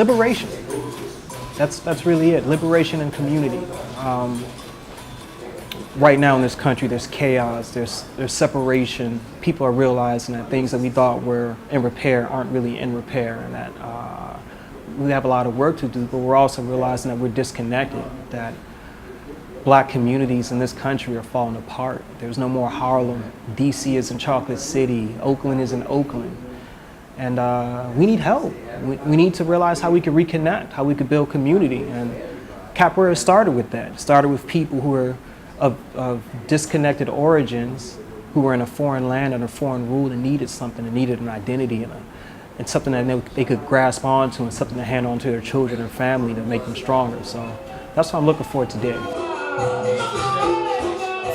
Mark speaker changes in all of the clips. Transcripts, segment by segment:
Speaker 1: liberation. That's really it. Liberation and community. Right now in this country, there's chaos, there's separation. People are realizing that things that we thought were in repair aren't really in repair, and that we have a lot of work to do, but we're also realizing that we're disconnected, that Black communities in this country are falling apart. There's no more Harlem. DC is in Chocolate City. Oakland is in Oakland. And we need help. We need to realize how we can reconnect, how we can build community. And Capoeira started with that. It started with people who are of disconnected origins, who were in a foreign land under foreign rule and needed something, and needed an identity and something that they could grasp onto, and something to hand on to their children and family to make them stronger. So that's what I'm looking for today.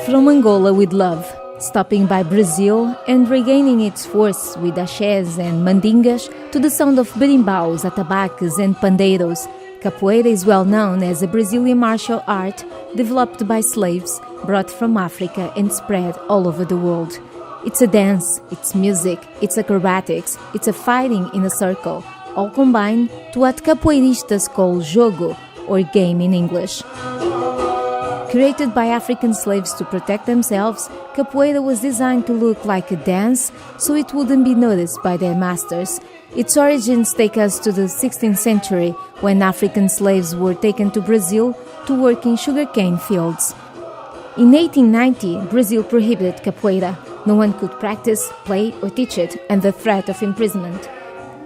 Speaker 2: From Angola with love, stopping by Brazil and regaining its force with axés and mandingas to the sound of berimbaus, atabaques and pandeiros, Capoeira is well known as a Brazilian martial art developed by slaves brought from Africa and spread all over the world. It's a dance, it's music, it's acrobatics, it's a fighting in a circle, all combined to what capoeiristas call jogo, or game in English. Created by African slaves to protect themselves, Capoeira was designed to look like a dance so it wouldn't be noticed by their masters. Its origins take us to the 16th century, when African slaves were taken to Brazil to work in sugarcane fields. In 1890, Brazil prohibited capoeira. No one could practice, play or teach it, and the threat of imprisonment,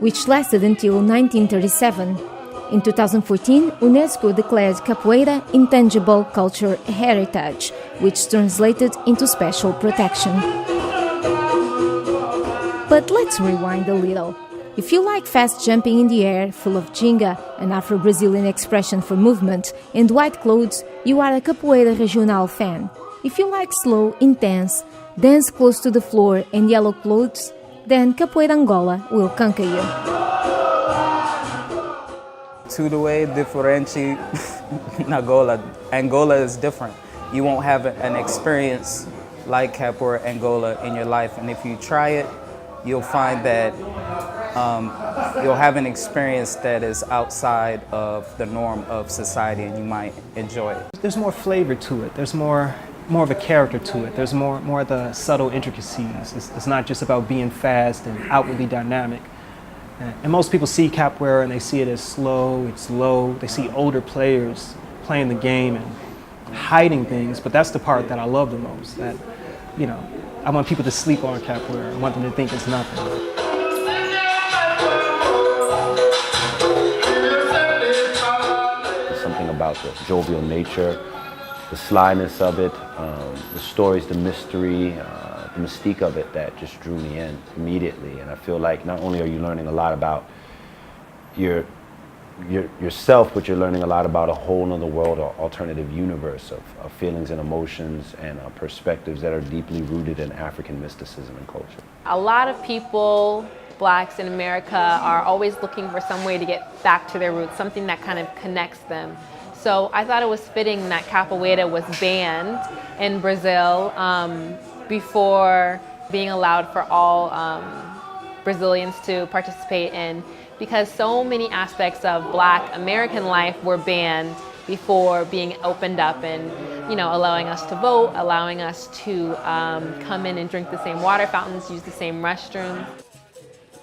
Speaker 2: which lasted until 1937. In 2014, UNESCO declared capoeira intangible cultural heritage, which translated into special protection. But let's rewind a little. If you like fast jumping in the air, full of ginga, an Afro-Brazilian expression for movement, and white clothes, you are a Capoeira Regional fan. If you like slow, intense, dance close to the floor and yellow clothes, then Capoeira Angola will conquer you.
Speaker 3: Tudo é diferente in Angola. Angola is different. You won't have an experience like Capoeira Angola in your life, and if you try it, you'll find that you'll have an experience that is outside of the norm of society, and you might enjoy it.
Speaker 1: There's more flavor to it. There's more of a character to it. There's more of the subtle intricacies. It's not just about being fast and outwardly dynamic. And most people see capoeira and they see it as slow, it's low. They see older players playing the game and hiding things, but that's the part that I love the most. That, you know, I want people to sleep on capoeira. I want them to think it's nothing.
Speaker 4: There's something about the jovial nature, the slyness of it, the stories, the mystery, the mystique of it that just drew me in immediately. And I feel like not only are you learning a lot about yourself, but you're learning a lot about a whole nother world or alternative universe of feelings and emotions and perspectives that are deeply rooted in African mysticism and culture.
Speaker 5: A lot of people, Blacks in America, are always looking for some way to get back to their roots, something that kind of connects them. So I thought it was fitting that capoeira was banned in Brazil before being allowed for all Brazilians to participate in, because so many aspects of Black American life were banned before being opened up and, you know, allowing us to vote, allowing us to come in and drink the same water fountains, use the same restrooms.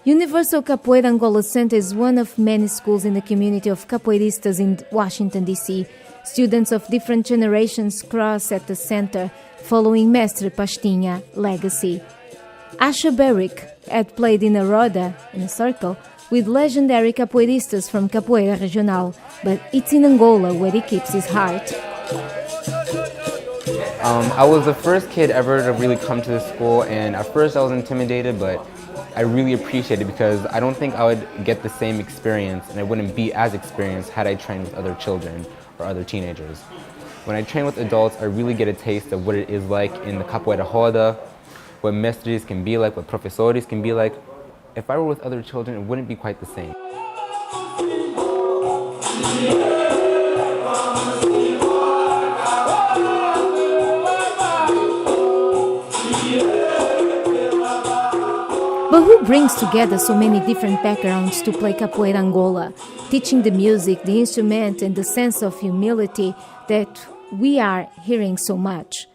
Speaker 2: Universal Capoeira Angola Center is one of many schools in the community of capoeiristas in Washington, D.C. Students of different generations cross at the center, following Mestre Pastinha legacy. Asha Berwick had played in a roda, in a circle, with legendary capoeiristas from Capoeira Regional, but it's in Angola where he keeps his heart.
Speaker 6: I was the first kid ever to really come to the school, and at first I was intimidated, but I really appreciate it because I don't think I would get the same experience, and I wouldn't be as experienced had I trained with other children or other teenagers. When I train with adults, I really get a taste of what it is like in the capoeira roda, what mestres can be like, what professores can be like. If I were with other children, it wouldn't be quite the same. But who brings together so many different backgrounds to play Capoeira Angola?
Speaker 2: teaching the music, the instrument, and the sense of humility that we are hearing so much.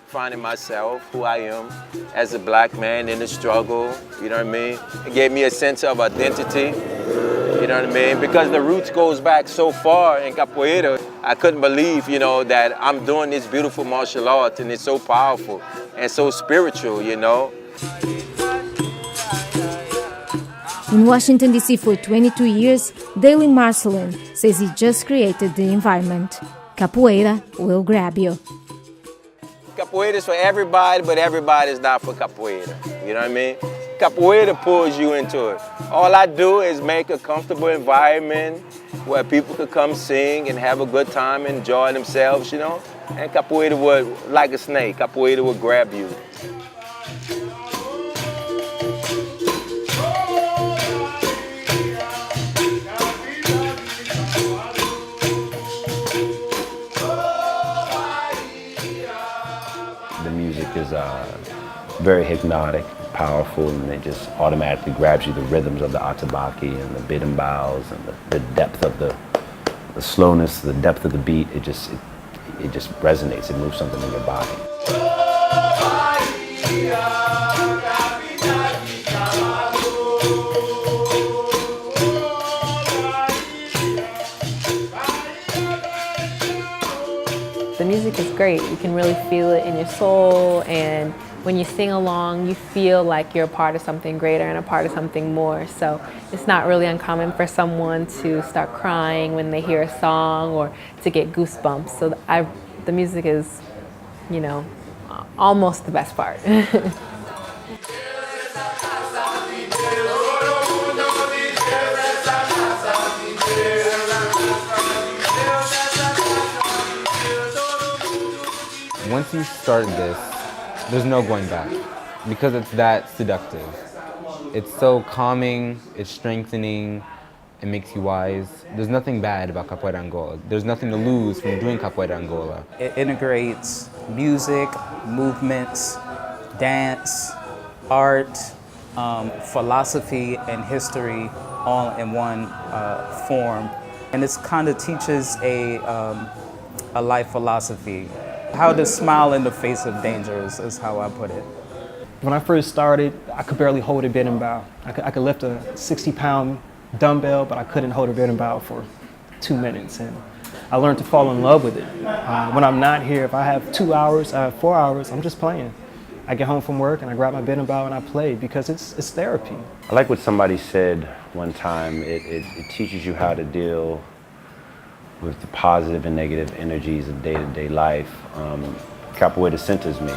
Speaker 7: Finding myself, who I am as a black man in the struggle, you know what I mean? It gave me a sense of identity, you know what I mean? Because the roots goes back so far in capoeira, I couldn't believe, you know, that I'm doing this beautiful martial art and it's so powerful and so spiritual, you know?
Speaker 2: In Washington, D.C. for 22 years, Daley Marcelin says he just created the environment. Capoeira will grab you.
Speaker 7: Capoeira is for everybody, but everybody is not for capoeira. You know what I mean? Capoeira pulls you into it. All I do is make a comfortable environment where people could come sing and have a good time, enjoy themselves, you know? And capoeira would, like a snake, capoeira will grab you.
Speaker 4: The music is very hypnotic, powerful, and it just automatically grabs you. The rhythms of the atabaki and the bidimbaus and the depth of the slowness, the depth of the beat, it just resonates. It moves something in your body.
Speaker 5: The music is great. You can really feel it in your soul, and when you sing along, you feel like you're a part of something greater and a part of something more. So it's not really uncommon for someone to start crying when they hear a song or to get goosebumps. So the music is, you know, almost the best part.
Speaker 6: Once you start this, there's no going back because it's that seductive. It's so calming, it's strengthening, it makes you wise. There's nothing bad about Capoeira Angola. There's nothing to lose from doing Capoeira Angola.
Speaker 3: It integrates music, movements, dance, art, philosophy, and history all in one form. And it kind of teaches a life philosophy. How to smile in the face of danger is how I put it.
Speaker 1: When I first started, I could barely hold a bidimbow. I could lift a 60-pound dumbbell, but I couldn't hold a bidimbow for 2 minutes. And I learned to fall in love with it. When I'm not here, if I have 2 hours, I have 4 hours, I'm just playing. I get home from work and I grab my bidimbow and I play because it's therapy.
Speaker 4: I like what somebody said one time. It teaches you how to deal with the positive and negative energies of day-to-day life. Capoeira centers me.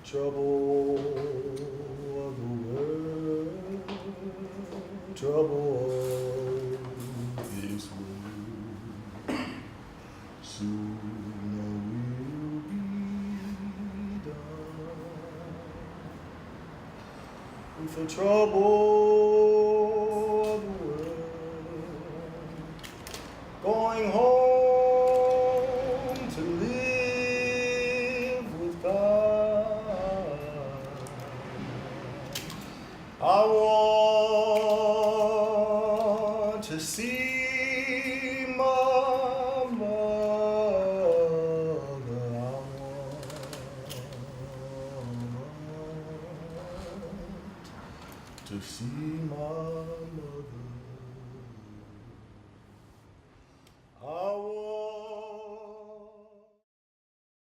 Speaker 8: Trouble of the world, trouble of this world, soon will be done. With the trouble of the world, going home to live with God. I want to see my mother. I want to see my mother.